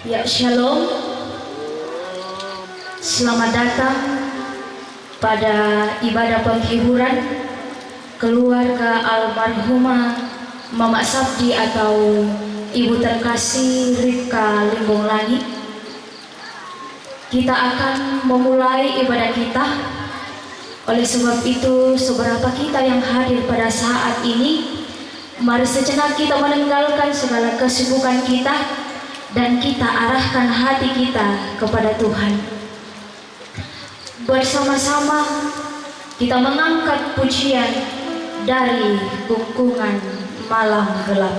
Ya, Shalom. Selamat datang pada ibadah penghiburan keluarga almarhumah Mama Sabdi atau Ibu terkasih Rika Limbong Langit. Kita akan memulai ibadah kita. Oleh sebab itu, seberapa kita yang hadir pada saat ini, mari sejenak kita meninggalkan segala kesibukan kita dan kita arahkan hati kita kepada Tuhan. Bersama-sama kita mengangkat pujian dari gungkungan malam gelap.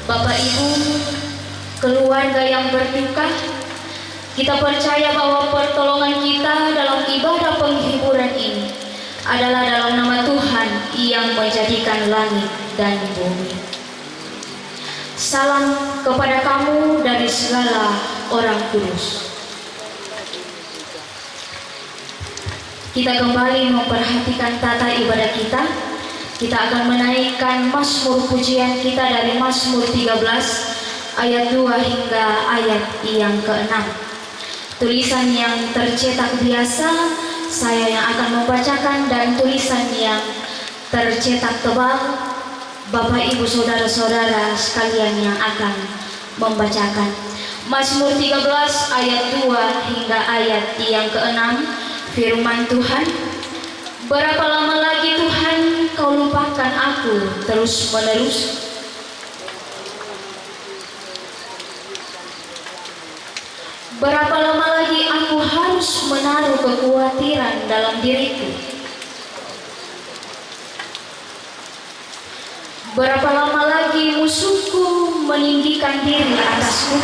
Bapak Ibu, keluarga yang berduka, kita percaya bahwa pertolongan kita dalam ibadah penghiburan ini adalah dalam nama Tuhan yang menjadikan langit dan bumi. Salam kepada kamu dari segala orang kudus. Kita kembali memperhatikan tata ibadah kita. Kita akan menaikkan Mazmur pujian kita dari Mazmur 13 ayat 2 hingga ayat yang ke-6. Tulisan yang tercetak biasa saya yang akan membacakan, dan tulisan yang tercetak tebal Bapak Ibu Saudara-saudara sekalian yang akan membacakan. Mazmur 13 ayat 2 hingga ayat yang ke-6. Firman Tuhan, berapa lama lagi Tuhan kau lupakan aku terus-menerus? Berapa lama lagi aku harus menaruh kekhawatiran dalam diriku? Berapa lama lagi musuhku meninggikan diri atasku?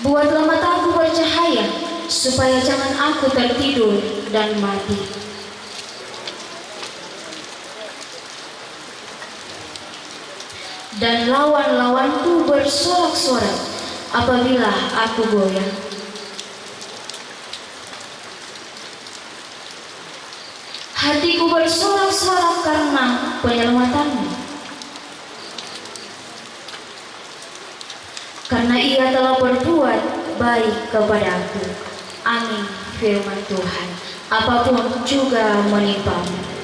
Buatlah mataku bercahaya, supaya jangan aku tertidur dan mati. Dan lawan-lawanku bersorak-sorak apabila aku goyah. Hatiku bersorak-sorak karena penyelamatanmu, karena ia telah berbuat baik kepadaku. Amin. Firman Tuhan. Apapun juga menimpamu.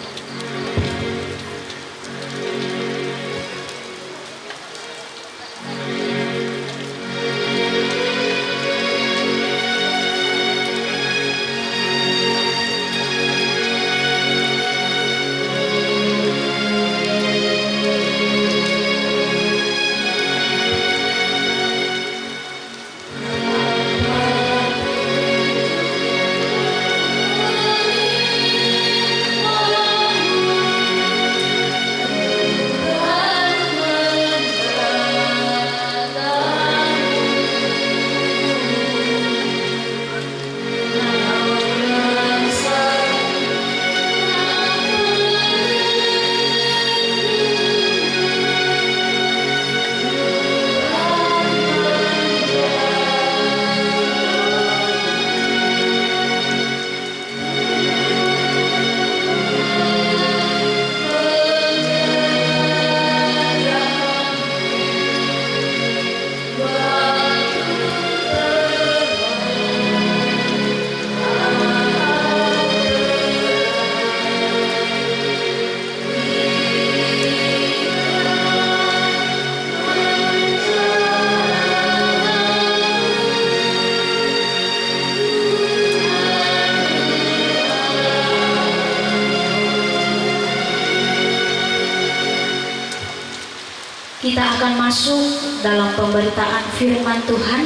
Kita akan masuk dalam pemberitaan firman Tuhan.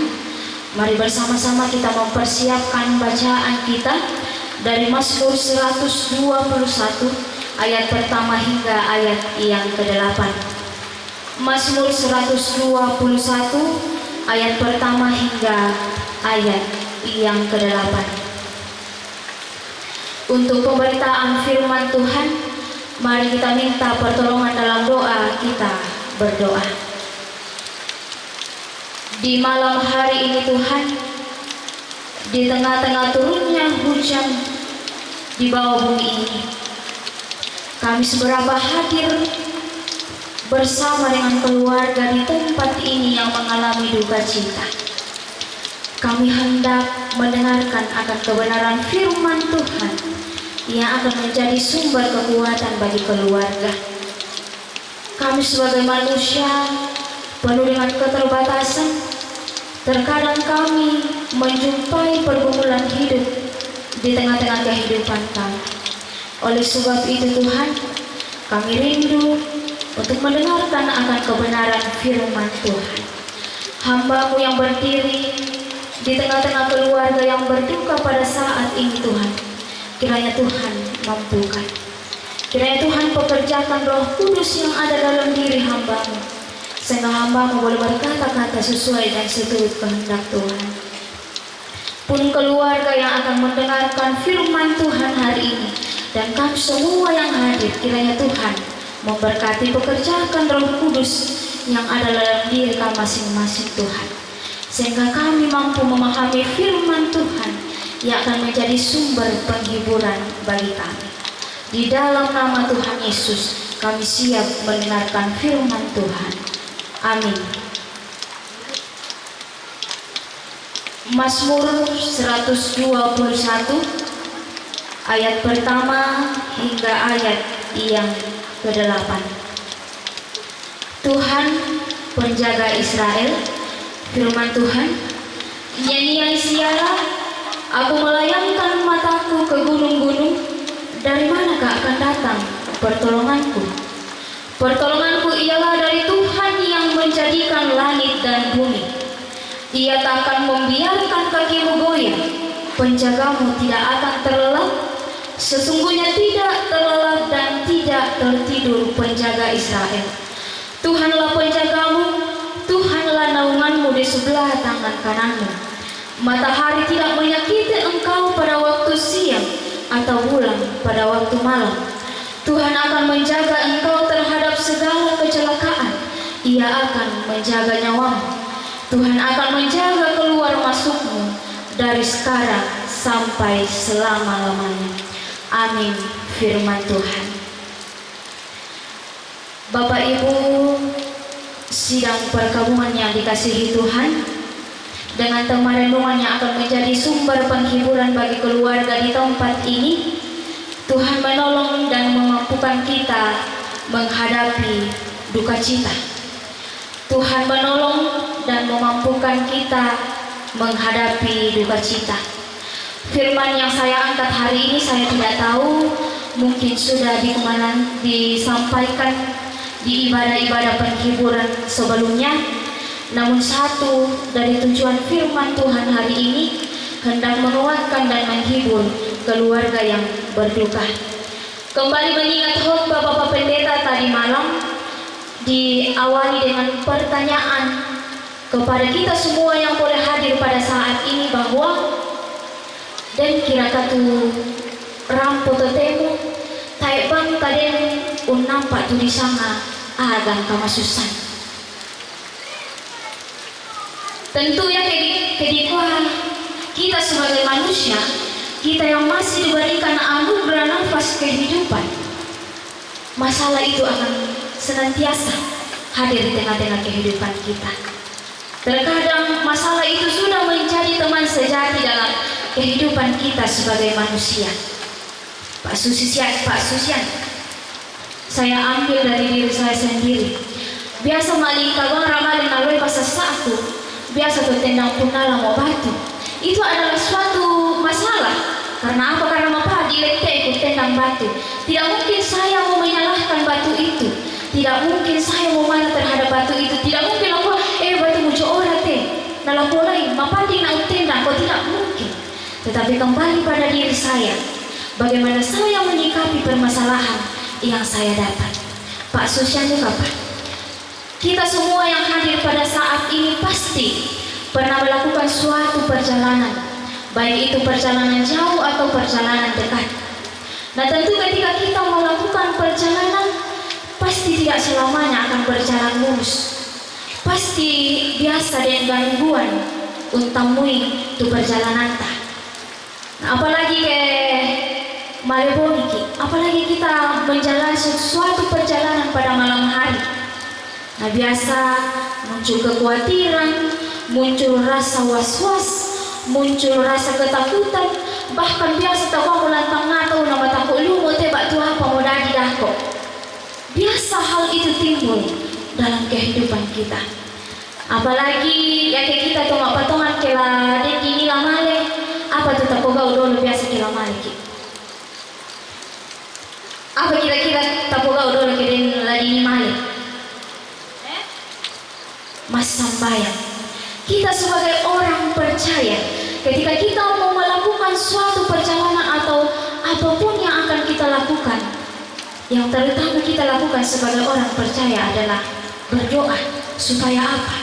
Mari bersama-sama kita mempersiapkan bacaan kita dari Mazmur 121 ayat pertama hingga ayat yang ke-8. Mazmur 121 ayat pertama hingga ayat yang ke-8. Untuk pemberitaan firman Tuhan, mari kita minta pertolongan dalam doa kita. Berdoa. Di malam hari ini Tuhan, di tengah-tengah turunnya hujan di bawah bumi ini, kami seberapa hadir bersama dengan keluarga di tempat ini yang mengalami duka cita. Kami hendak mendengarkan akan kebenaran firman Tuhan yang akan menjadi sumber kekuatan bagi keluarga. Kami sebagai manusia penuh dengan keterbatasan, terkadang kami menjumpai pergumulan hidup di tengah-tengah kehidupan kami. Oleh sebab itu Tuhan, kami rindu untuk mendengarkan akan kebenaran firman Tuhan. Hamba-Mu yang berdiri di tengah-tengah keluarga yang berduka pada saat ini Tuhan, kiranya Tuhan mampukan. Kiranya Tuhan pekerjakan Roh Kudus yang ada dalam diri hamba-Mu, sehingga hamba-Mu boleh berkata-kata sesuai dan seturut kehendak Tuhan. Pun keluarga yang akan mendengarkan firman Tuhan hari ini, dan kami semua yang hadir, kiranya Tuhan memberkati pekerjakan Roh Kudus yang ada dalam diri kami masing-masing Tuhan, sehingga kami mampu memahami firman Tuhan yang akan menjadi sumber penghiburan bagi kami. Di dalam nama Tuhan Yesus, kami siap mendengarkan firman Tuhan. Amin. Mazmur 121 ayat pertama hingga ayat yang ke-8. Tuhan penjaga Israel, firman Tuhan, nyanyian siara, aku melayangkan mataku ke gunung-gunung. Dari manakah akan datang pertolonganku? Pertolonganku ialah dari Tuhan yang menjadikan langit dan bumi. Ia tak akan membiarkan kakimu goyah, penjagamu tidak akan terlelap. sesungguhnya tidak terlelap dan tidak tertidur penjaga Israel. Tuhanlah penjagamu, Tuhanlah naunganmu di sebelah tangan kananmu. Matahari tidak menyakiti engkau pada waktu siang atau bulan pada waktu malam. Tuhan akan menjaga engkau terhadap segala kecelakaan. Ia akan menjaga nyawamu. Tuhan akan menjaga keluar masukmu dari sekarang sampai selama-lamanya. Amin. Firman Tuhan. Bapak Ibu sidang perkabungan yang dikasihi Tuhan, dengan tema renungan yang akan menjadi sumber penghiburan bagi keluarga di tempat ini, Tuhan menolong dan memampukan kita menghadapi duka cita. Tuhan menolong dan memampukan kita menghadapi duka cita. Firman yang saya angkat hari ini saya tidak tahu, mungkin sudah disampaikan di ibadah-ibadah penghiburan sebelumnya. Namun satu dari tujuan firman Tuhan hari ini hendak menguatkan dan menghibur keluarga yang berduka. Kembali mengingat khotbah Bapak Pendeta tadi malam, diawali dengan pertanyaan kepada kita semua yang boleh hadir pada saat ini bahwa dan kira katu rampo temu taibang kaden nampak tu di sana agang kamasusan. Tentu ya kedikuan kita sebagai manusia, kita yang masih diberikan anugerah nafas kehidupan, masalah itu akan senantiasa hadir di tengah-tengah kehidupan kita. Terkadang masalah itu sudah menjadi teman sejati dalam kehidupan kita sebagai manusia. Pak Susian, saya ambil dari diri saya sendiri. Biasa maling kagong ramalin aloi pasasaku, biasa tertendang punala mau batu. Itu adalah suatu masalah. Karena apa? Karena apa? Dilete ikut tendang batu. Tidak mungkin saya mau menyalahkan batu itu. Tidak mungkin saya mau marah terhadap batu itu. Tidak mungkin aku batu muncul orang teh. Dalam lain, mapandi nak tendang. Kau tidak mungkin. Tetapi kembali pada diri saya. Bagaimana saya menyikapi permasalahan yang saya dapat. Pak Susian juga Pak. Kita semua yang hadir pada saat ini pasti pernah melakukan suatu perjalanan, baik itu perjalanan jauh atau perjalanan dekat. Nah tentu ketika kita melakukan perjalanan, pasti tidak selamanya akan berjalan mulus. Pasti biasa dengan gangguan untamui itu perjalanan tah. Nah, apalagi ke Maleboniki, apalagi kita menjalani sesuatu perjalanan pada malam hari. Nah biasa muncul kekhawatiran, muncul rasa was-was, muncul rasa ketakutan, bahkan biasa tahu melantang atau nama takut lu mau tebak tu apa mau dadi dah kok. Biasa hal itu timbul dalam kehidupan kita. Apalagi ya kita tuh apa tongan kela den dini lamale, apa tuh tak kau dulu biasa kela male ki. Apa kira-kira tak kau dulu kira ladini male? Mas sambayang. Kita sebagai orang percaya, ketika kita mau melakukan suatu perjalanan atau apapun yang akan kita lakukan, yang terutama kita lakukan sebagai orang percaya adalah berdoa. Supaya apa?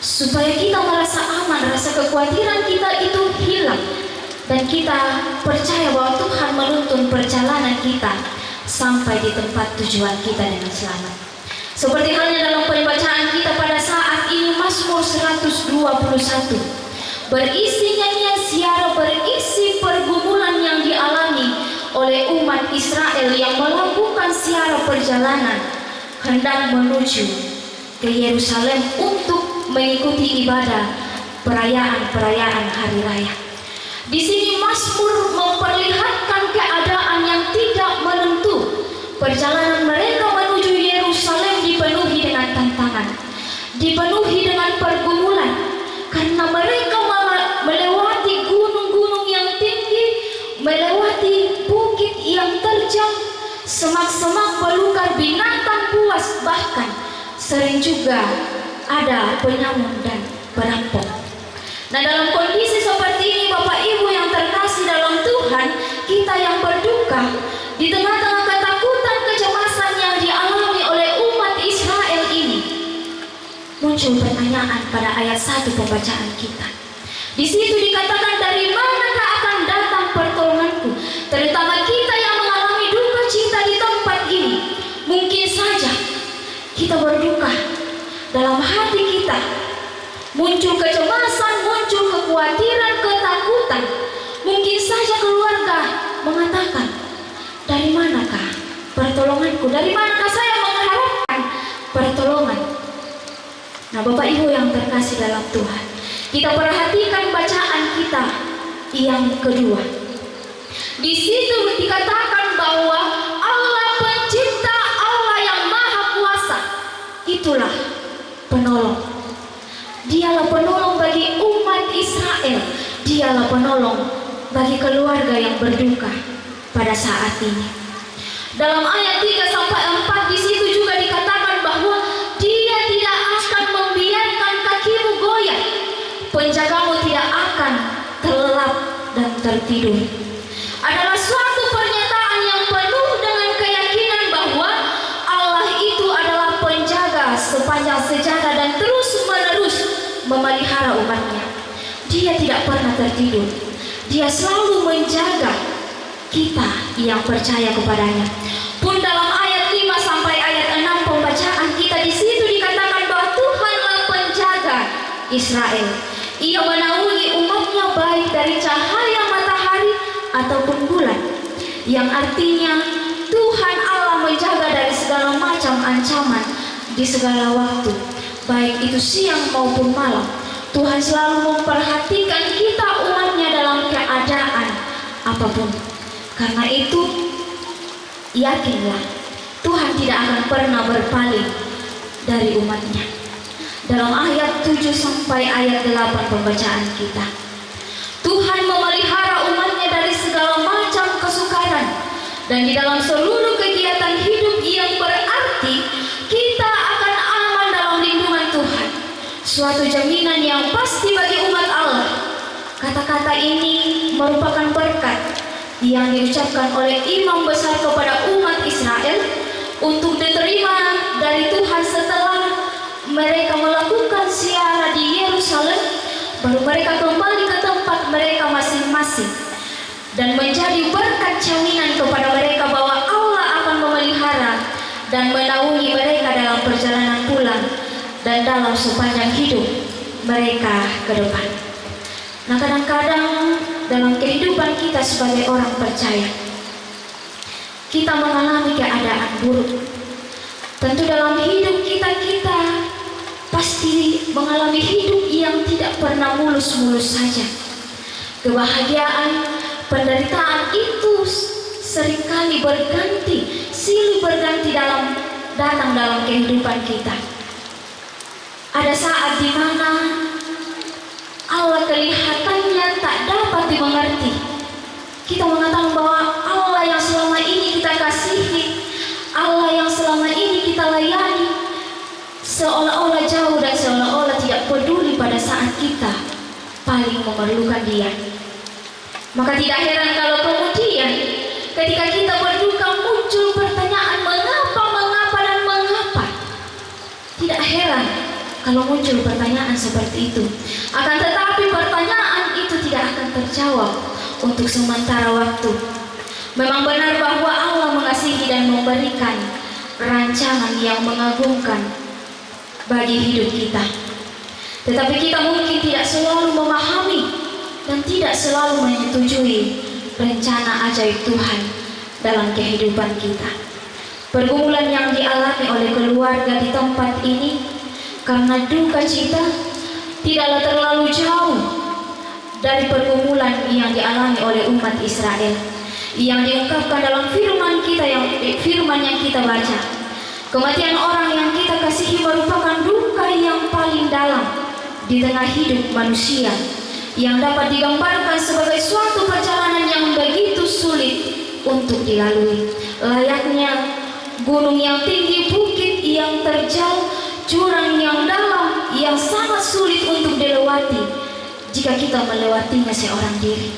Supaya kita merasa aman, rasa kekhawatiran kita itu hilang, dan kita percaya bahwa Tuhan menuntun perjalanan kita sampai di tempat tujuan kita dengan selamat. Seperti halnya dalam pembacaan kita pada saat ini Mazmur 121, berisi nyanyian siara, berisi pergumulan yang dialami oleh umat Israel yang melakukan siara perjalanan hendak menuju ke Yerusalem untuk mengikuti ibadah perayaan-perayaan hari raya. Di sini Mazmur memperlihatkan keadaan yang tidak menentu. Perjalanan mereka menuju Yerusalem dipenuhi dengan tantangan, dipenuhi dengan pergumulan, karena mereka melewati gunung-gunung yang tinggi, melewati bukit yang terjal, semak-semak belukar binatang buas, bahkan sering juga ada penyamun dan perampok. Nah dalam kondisi seperti ini Bapak Ibu yang terkasih dalam Tuhan, kita yang berduka muncul pertanyaan pada ayat 1 pembacaan kita. Di situ dikatakan, dari manakah akan datang pertolonganku, terutama kita yang mengalami duka cita di tempat ini. Mungkin saja kita berduka dalam hati kita, muncul kecemasan, muncul kekhawatiran, ketakutan. Mungkin saja keluarga mengatakan, dari manakah pertolonganku, dari manakah saya mengharapkan pertolongan. Nah, Bapak Ibu yang terkasih dalam Tuhan, kita perhatikan bacaan kita yang kedua. Di situ dikatakan bahwa Allah pencipta, Allah yang maha kuasa, itulah penolong. Dialah penolong bagi umat Israel. Dialah penolong bagi keluarga yang berduka pada saat ini. Dalam ayat 3-4 di situ juga dikatakan bahwa Dia tidak akan membiarkan kakimu goyah, penjagamu tidak akan terlelap dan tertidur. Adalah suatu pernyataan yang penuh dengan keyakinan bahwa Allah itu adalah penjaga sepanjang sejarah dan terus-menerus memelihara umatnya. Dia tidak pernah tertidur. Dia selalu menjaga kita yang percaya kepadanya. Pun dalam ayat 5 sampai ayat 6 pembacaan kita, di situ dikatakan bahwa Tuhanlah penjaga Israel. Ia menaungi umatnya baik dari cahaya matahari ataupun bulan, yang artinya Tuhan Allah menjaga dari segala macam ancaman di segala waktu, baik itu siang maupun malam. Tuhan selalu memperhatikan kita umatnya dalam keadaan apapun. Karena itu, yakinlah Tuhan tidak akan pernah berpaling dari umatnya. Dalam ayat 7 sampai ayat 8 pembacaan kita, Tuhan memelihara umatnya dari segala macam kesukaran, dan di dalam seluruh kegiatan hidup yang berarti kita akan aman dalam lindungan Tuhan. Suatu jaminan yang pasti bagi umat Allah. Kata-kata ini merupakan berkat yang diucapkan oleh imam besar kepada umat Israel untuk diterima dari Tuhan setelah mereka melakukan ziarah di Yerusalem. Baru mereka kembali ke tempat mereka masing-masing, dan menjadi berkat jaminan kepada mereka bahwa Allah akan memelihara dan menaungi mereka dalam perjalanan pulang dan dalam sepanjang hidup mereka ke depan. Nah, kadang-kadang dalam kehidupan kita sebagai orang percaya, kita mengalami keadaan buruk. Tentu dalam hidup kita pasti mengalami hidup yang tidak pernah mulus-mulus saja. Kebahagiaan, penderitaan itu seringkali berganti, silih berganti datang dalam kehidupan kita. Ada saat di mana Allah kelihatannya tak dapat dimengerti. Kita mengatakan bahwa Allah yang selama ini kita kasihi, Allah yang selama ini kita layani, seolah-olah jauh dan seolah-olah tidak peduli pada saat kita paling memerlukan Dia. Maka tidak heran kalau kemudian ketika kita berduka muncul pertanyaan mengapa. Tidak heran kalau muncul pertanyaan seperti itu. Akan tetapi pertanyaan itu tidak akan terjawab untuk sementara waktu. Memang benar bahwa Allah mengasihi dan memberikan rancangan yang mengagumkan bagi hidup kita. Tetapi kita mungkin tidak selalu memahami dan tidak selalu menyetujui rencana ajaib Tuhan dalam kehidupan kita. Pergumulan yang dialami oleh keluarga di tempat ini karena duka cita tidaklah terlalu jauh dari pergumulan yang dialami oleh umat Israel yang diungkapkan dalam firman yang kita baca. Kematian orang yang kita kasihi merupakan duka yang paling dalam di tengah hidup manusia, yang dapat digambarkan sebagai suatu perjalanan yang begitu sulit untuk dilalui, layaknya gunung yang tinggi, bukit yang terjal, jurang yang dalam yang sangat sulit untuk dilewati jika kita melewatinya seorang diri.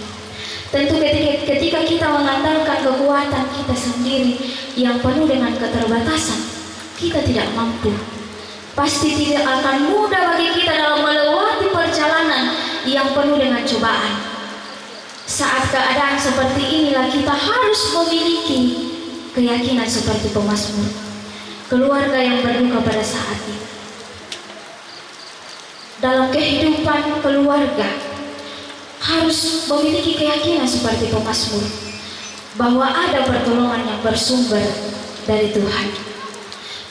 Tentu ketika kita mengandalkan kekuatan kita sendiri yang penuh dengan keterbatasan, kita tidak mampu. Pasti tidak akan mudah bagi kita dalam melewati perjalanan yang penuh dengan cobaan. Saat keadaan seperti inilah kita harus memiliki keyakinan seperti pemazmur, keluarga yang berduka pada saat ini. Dalam kehidupan keluarga harus memiliki keyakinan seperti pemazmur, bahwa ada pertolongan yang bersumber dari Tuhan.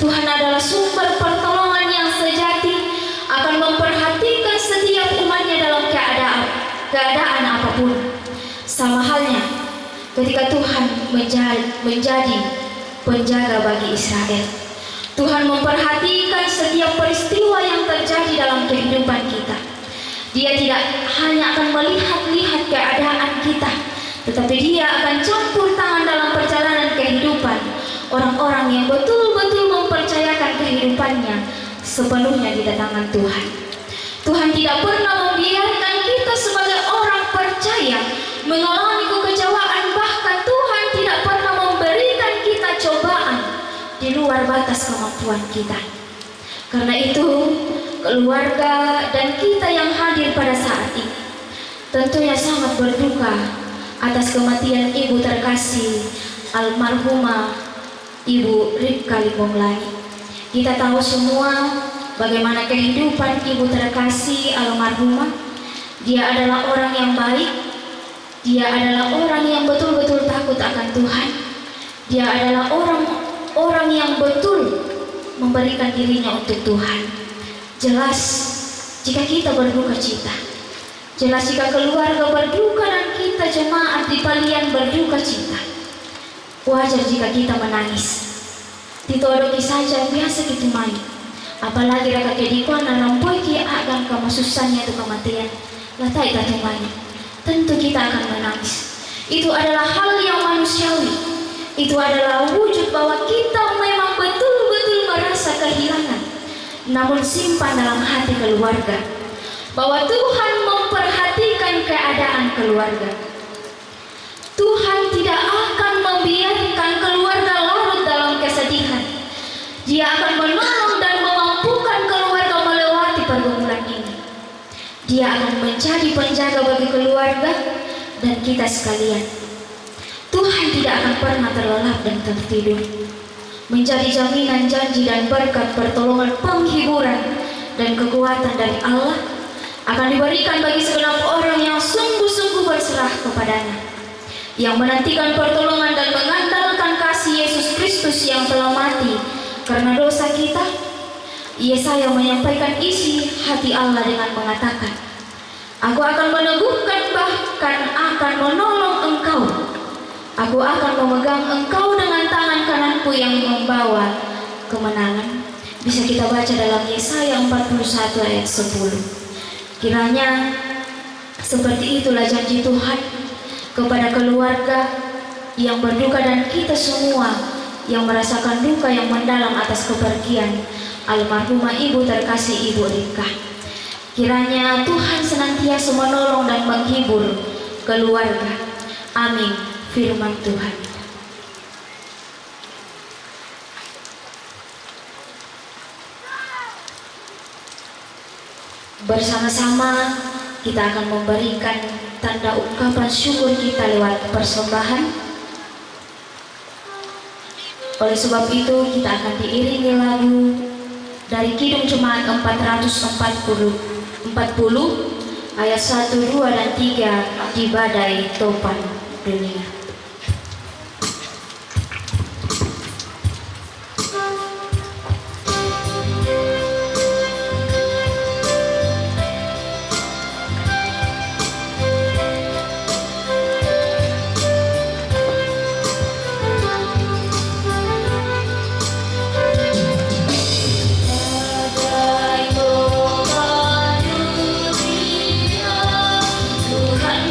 Tuhan adalah sumber pertolongan yang sejati, akan memperhatikan setiap umatnya dalam keadaan apapun. Sama halnya ketika Tuhan menjadi penjaga bagi Israel. Tuhan memperhatikan setiap peristiwa yang terjadi dalam kehidupan kita. Dia tidak hanya akan melihat-lihat keadaan kita, tetapi dia akan campur tangan dalam perjalanan kehidupan orang-orang yang betul-betul mempercayakan kehidupannya sepenuhnya di tangan Tuhan. Tuhan tidak pernah membiarkan kita sebagai orang percaya mengalami kekecewaan, bahkan Tuhan tidak pernah memberikan kita cobaan di luar batas kemampuan kita. Karena itu, keluarga dan kita yang hadir pada saat ini tentunya sangat berduka atas kematian ibu terkasih almarhumah Ibu Ripka Limbonglani. Kita tahu semua bagaimana kehidupan ibu terkasih almarhumah. Dia adalah orang yang baik. Dia adalah orang yang betul-betul takut akan Tuhan. Dia adalah orang yang betul memberikan dirinya untuk Tuhan. Jelas jika kita berduka cita, jelas jika keluarga berduka dan kita jemaat di Palian berduka cita, wajar jika kita menangis. Ditodoki saja biasa kita main. Apalagi raka kedikuan rampoi ki akan kamu susahnya itu kematian. Latai tatumanya. Tentu kita akan menangis. Itu adalah hal yang manusiawi. Itu adalah wujud bahwa kita memang betul-betul merasa kehilangan. Namun simpan dalam hati keluarga bahwa Tuhan memperhatikan keadaan keluarga. Tuhan tidak akan membiarkan keluarga larut dalam kesedihan. Dia akan menolong dan memampukan keluarga melewati pergumulan ini. Dia akan menjadi penjaga bagi keluarga dan kita sekalian. Tuhan tidak akan pernah terlelap dan tertidur. Menjadi jaminan janji dan berkat pertolongan, penghiburan dan kekuatan dari Allah akan diberikan bagi segenap orang yang sungguh-sungguh berserah kepadanya, yang menantikan pertolongan dan mengandalkan kasih Yesus Kristus yang telah mati karena dosa kita. Yesaya menyampaikan isi hati Allah dengan mengatakan, Aku akan meneguhkan, bahkan akan menolong engkau. Aku akan memegang engkau dengan tangan kananku yang membawa kemenangan. Bisa kita baca dalam Yesaya 41 ayat 10. Kiranya seperti itulah janji Tuhan kepada keluarga yang berduka dan kita semua yang merasakan duka yang mendalam atas kepergian almarhumah ibu terkasih Ibu Ripka. Kiranya Tuhan senantiasa menolong dan menghibur keluarga. Amin. Firman Tuhan. Bersama-sama kita akan memberikan tanda ungkapan syukur kita lewat persembahan. Oleh sebab itu kita akan diiringi lagu dari Kidung Jemaat 440 ayat 1, 2, dan 3 di badai topan dunia. Tuhan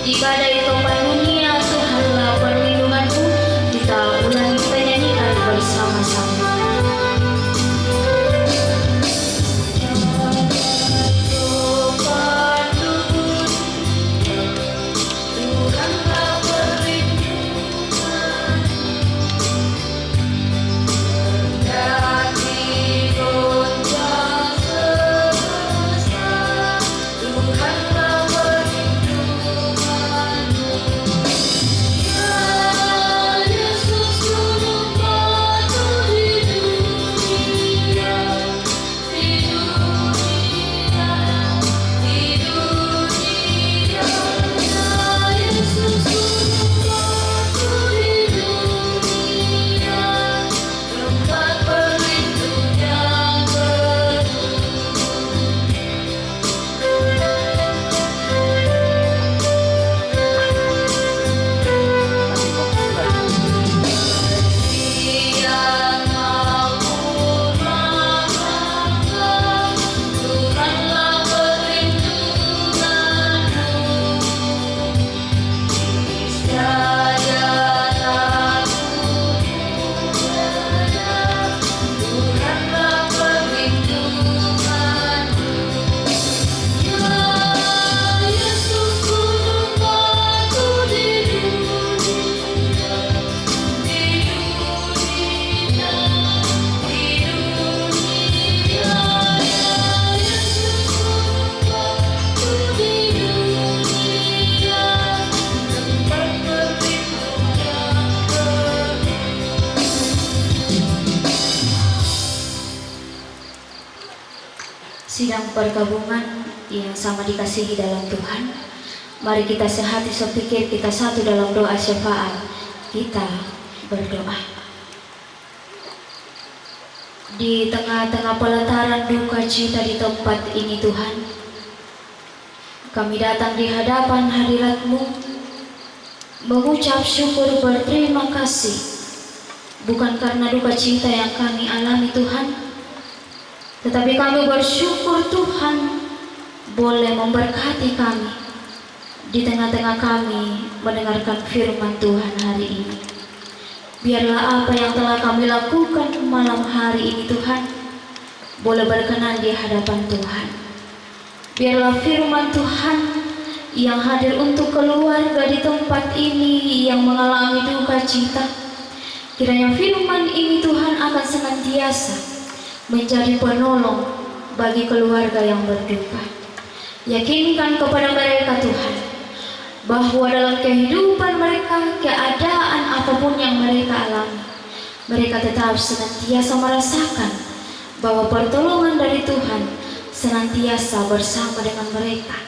di badai topan dunia Tuhanlah perlindunganku. Kita ulangi penyanyian bersama-sama. Sidang pergabungan yang sama dikasihi dalam Tuhan, mari kita sehati sepikir, kita satu dalam doa syafaat. Kita berdoa. Di tengah-tengah peletaran duka cita di tempat ini Tuhan, kami datang di hadapan hadirat-Mu mengucap syukur berterima kasih, bukan karena duka cita yang kami alami Tuhan, tetapi kami bersyukur Tuhan boleh memberkati kami di tengah-tengah kami mendengarkan firman Tuhan hari ini. Biarlah apa yang telah kami lakukan malam hari ini Tuhan boleh berkenan di hadapan Tuhan. Biarlah firman Tuhan yang hadir untuk keluarga di tempat ini yang mengalami duka cita, kiranya firman ini Tuhan akan senantiasa menjadi penolong bagi keluarga yang berduka. Yakinkan kepada mereka Tuhan, bahwa dalam kehidupan mereka, keadaan apapun yang mereka alami, mereka tetap senantiasa merasakan bahwa pertolongan dari Tuhan senantiasa bersama dengan mereka.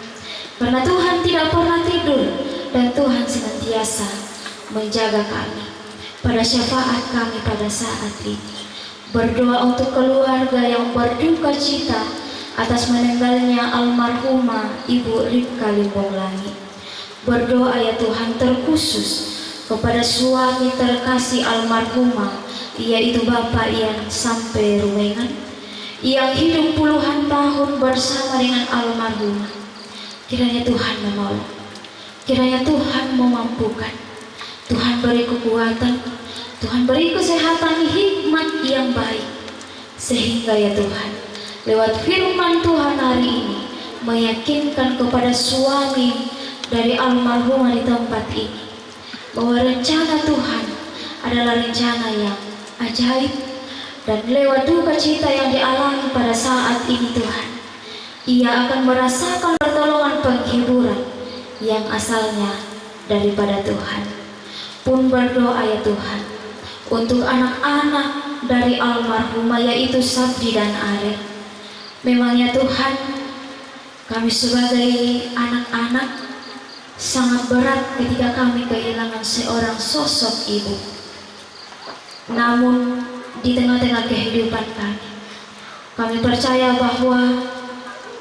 Karena Tuhan tidak pernah tidur dan Tuhan senantiasa menjaga kami. Pada syafaat kami pada saat ini, berdoa untuk keluarga yang berduka cita atas meninggalnya almarhumah Ibu Ripka Limbong Langit. Berdoa ya Tuhan terkhusus kepada suami terkasih almarhumah, yaitu Bapak Ian Sampai Rumengan, yang hidup puluhan tahun bersama dengan almarhumah. Kiranya Tuhan menolong, kiranya Tuhan memampukan, Tuhan beri kekuatan, Tuhan beri kesehatan hikmat yang baik, sehingga ya Tuhan lewat firman Tuhan hari ini meyakinkan kepada suami dari almarhumah di tempat ini bahwa rencana Tuhan adalah rencana yang ajaib, dan lewat duka cita yang dialami pada saat ini Tuhan, ia akan merasakan pertolongan penghiburan yang asalnya daripada Tuhan. Pun berdoa ya Tuhan untuk anak-anak dari almarhumah, yaitu Sabdi dan Arel. Memangnya Tuhan, kami sebagai anak-anak sangat berat ketika kami kehilangan seorang sosok ibu. Namun di tengah-tengah kehidupan kami percaya bahwa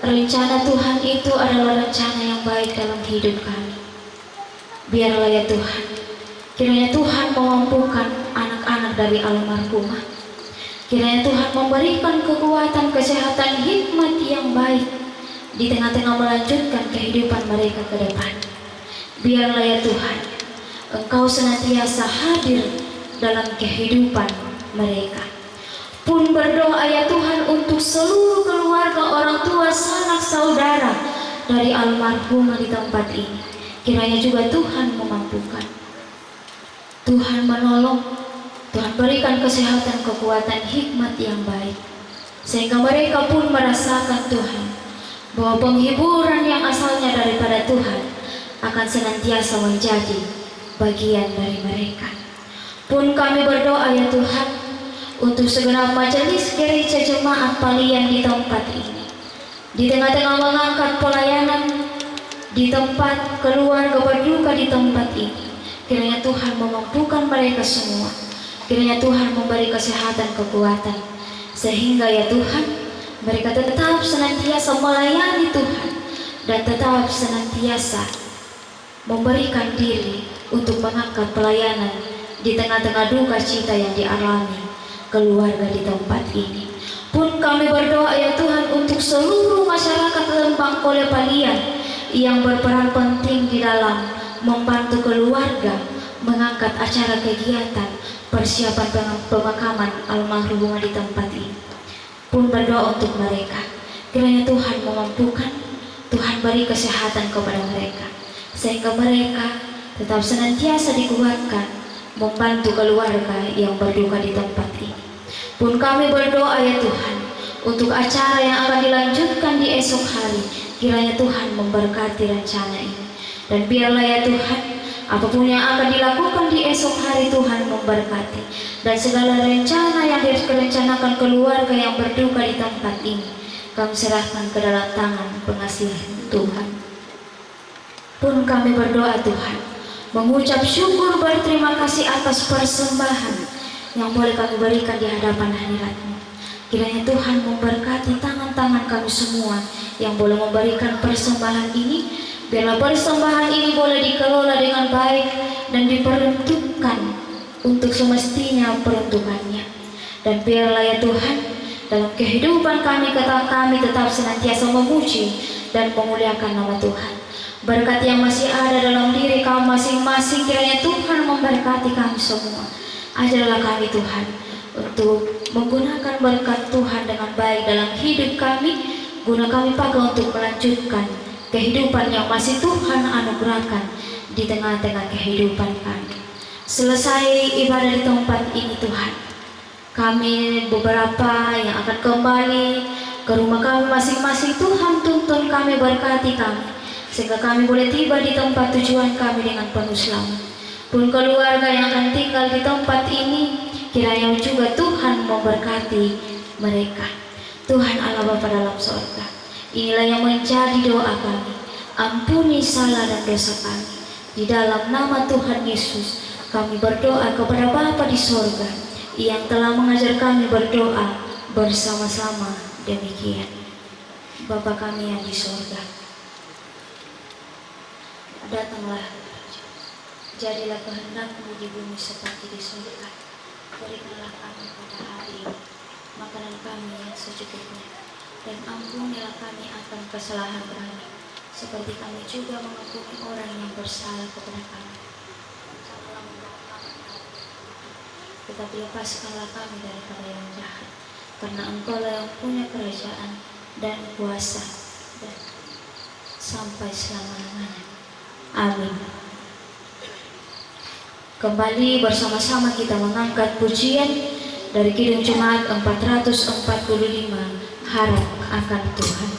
rencana Tuhan itu adalah rencana yang baik dalam hidup kami. Biarlah ya Tuhan, kiranya Tuhan memampukan anak-anak dari almarhumah. Kiranya Tuhan memberikan kekuatan, kesehatan, hikmat yang baik di tengah-tengah melanjutkan kehidupan mereka ke depan. Biarlah ya Tuhan, Engkau senantiasa hadir dalam kehidupan mereka. Pun berdoa ya Tuhan untuk seluruh keluarga, orang tua, sanak saudara dari almarhum di tempat ini. Kiranya juga Tuhan memampukan, Tuhan menolong, Tuhan berikan kesehatan, kekuatan, hikmat yang baik, sehingga mereka pun merasakan Tuhan bahwa penghiburan yang asalnya daripada Tuhan akan senantiasa menjadi bagian dari mereka. Pun kami berdoa ya Tuhan untuk segenap majelis gereja jemaat Palian di tempat ini, di tengah-tengah mengangkat pelayanan, di tempat keluarga berduka di tempat ini. Kiranya Tuhan memampukan mereka semua, kiranya Tuhan memberi kesehatan, kekuatan, sehingga ya Tuhan mereka tetap senantiasa melayani Tuhan dan tetap senantiasa memberikan diri untuk mengangkat pelayanan di tengah-tengah duka cita yang dialami keluarga di tempat ini. Pun kami berdoa ya Tuhan untuk seluruh masyarakat Lembang Kole Palian yang berperan penting di dalam membantu keluarga mengangkat acara kegiatan persiapan pemakaman almarhum di tempat ini. Pun berdoa untuk mereka, kiranya Tuhan memampukan, Tuhan beri kesehatan kepada mereka, sehingga mereka tetap senantiasa dikuatkan membantu keluarga yang berduka di tempat ini. Pun kami berdoa ya Tuhan untuk acara yang akan dilanjutkan di esok hari, kiranya Tuhan memberkati rencana ini. Dan biarlah ya Tuhan, apapun yang akan dilakukan di esok hari, Tuhan memberkati. Dan segala rencana yang direncanakan keluarga yang berduka di tempat ini, kami serahkan ke dalam tangan pengasih Tuhan. Pun kami berdoa Tuhan, mengucap syukur berterima kasih atas persembahan yang boleh kami berikan di hadapan hadirat-Mu. Kiranya Tuhan memberkati tangan-tangan kami semua yang boleh memberikan persembahan ini. Biarlah persembahan ini boleh dikelola dengan baik dan diperuntukkan untuk semestinya peruntukannya. Dan biarlah ya Tuhan, dalam kehidupan kami tetap senantiasa memuji dan memuliakan nama Tuhan. Berkat yang masih ada dalam diri kami masing-masing, kiranya Tuhan memberkati kami semua. Ajarlah kami Tuhan untuk menggunakan berkat Tuhan dengan baik dalam hidup kami. Guna kami pakai untuk melanjutkan kehidupan yang masih Tuhan anugerahkan di tengah-tengah kehidupan kami. Selesai ibadah di tempat ini Tuhan, kami beberapa yang akan kembali ke rumah kami masing-masing, Tuhan tuntun kami, berkati kami, sehingga kami boleh tiba di tempat tujuan kami dengan penuh selamat. Pun keluarga yang akan tinggal di tempat ini, kiranya juga Tuhan memberkati mereka. Tuhan Allah Bapa dalam sorga, inilah yang menjadi doa kami. Ampuni salah dan dosa kami. Di dalam nama Tuhan Yesus, kami berdoa kepada Bapa di sorga yang telah mengajar kami berdoa bersama-sama demikian. Bapa kami yang di sorga, datanglah, jadilah kehendak-Mu di bumi seperti di sorga. Berikanlah kami pada hari ini makanan kami yang secukupnya, dan ampunilah kami akan kesalahan kami, seperti kami juga mengampuni orang yang bersalah kepada kami. Tetapi lepaskanlah kami daripada yang jahat, karena Engkau-lah yang punya kerajaan dan kuasa dan sampai selama-lamanya. Amin. Kembali bersama-sama kita mengangkat pujian dari Kidung Jemaat 445, Harap akan Tuhan.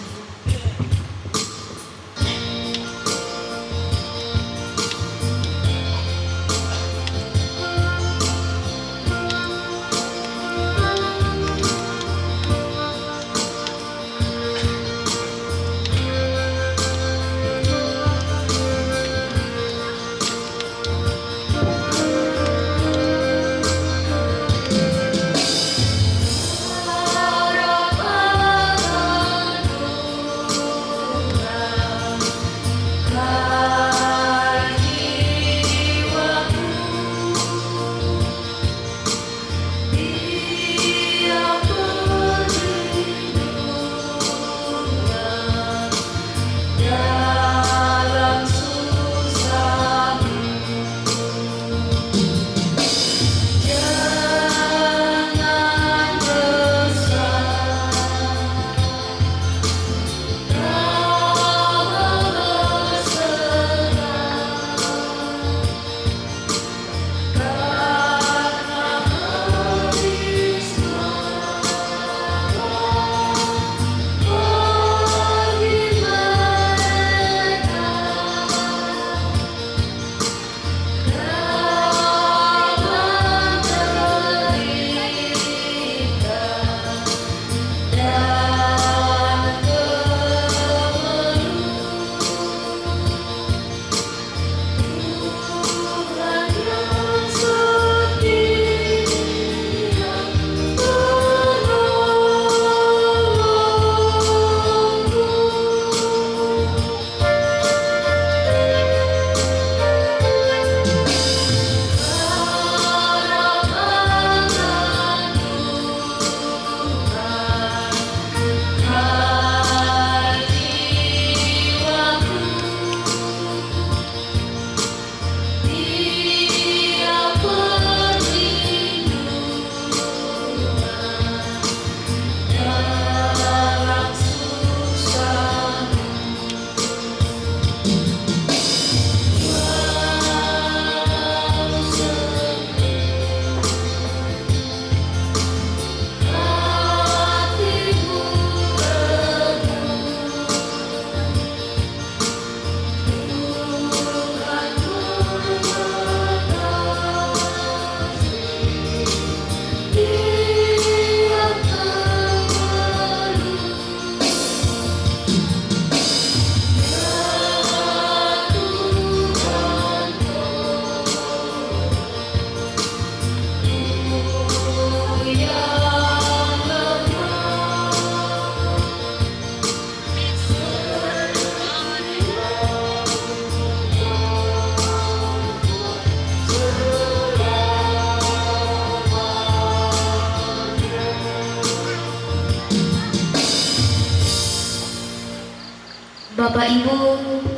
Ibu,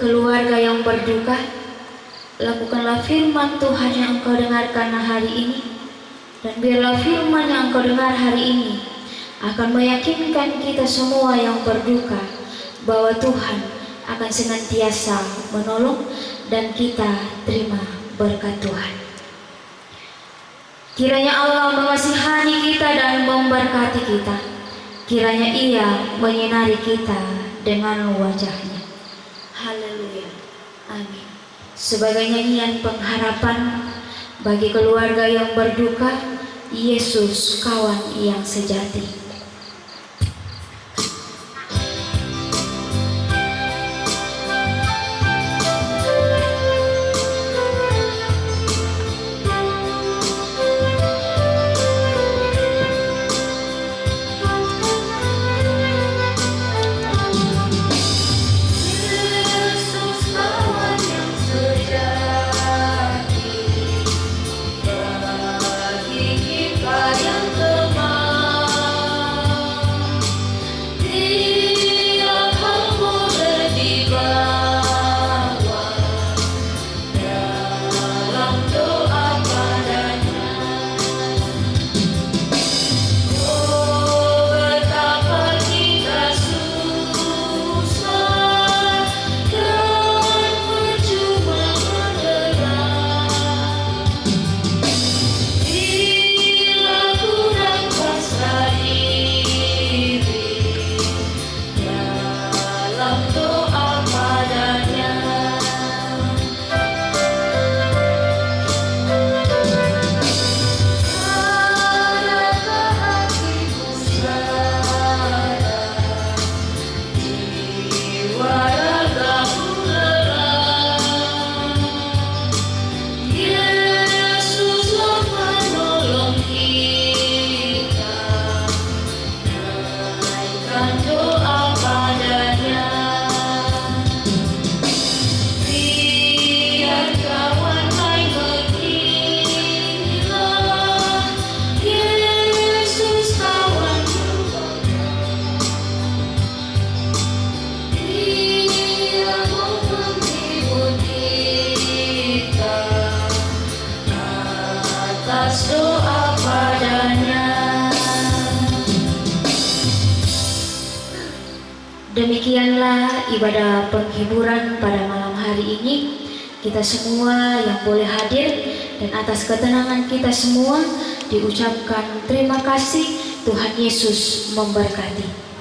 keluarga yang berduka, lakukanlah firman Tuhan yang engkau dengarkan hari ini. Dan biarlah firman yang engkau dengar hari ini akan meyakinkan kita semua yang berduka bahwa Tuhan akan senantiasa menolong dan kita terima berkat Tuhan. Kiranya Allah mengasihani kita dan memberkati kita. Kiranya Ia menyinari kita dengan wajah-Nya. Haleluya. Amin. Sebagai nyanyian pengharapan bagi keluarga yang berduka, Yesus kawan yang sejati. Doa padanya. Demikianlah ibadah penghiburan pada malam hari ini. Kita semua yang boleh hadir dan atas ketenangan kita semua diucapkan terima kasih. Tuhan Yesus memberkati.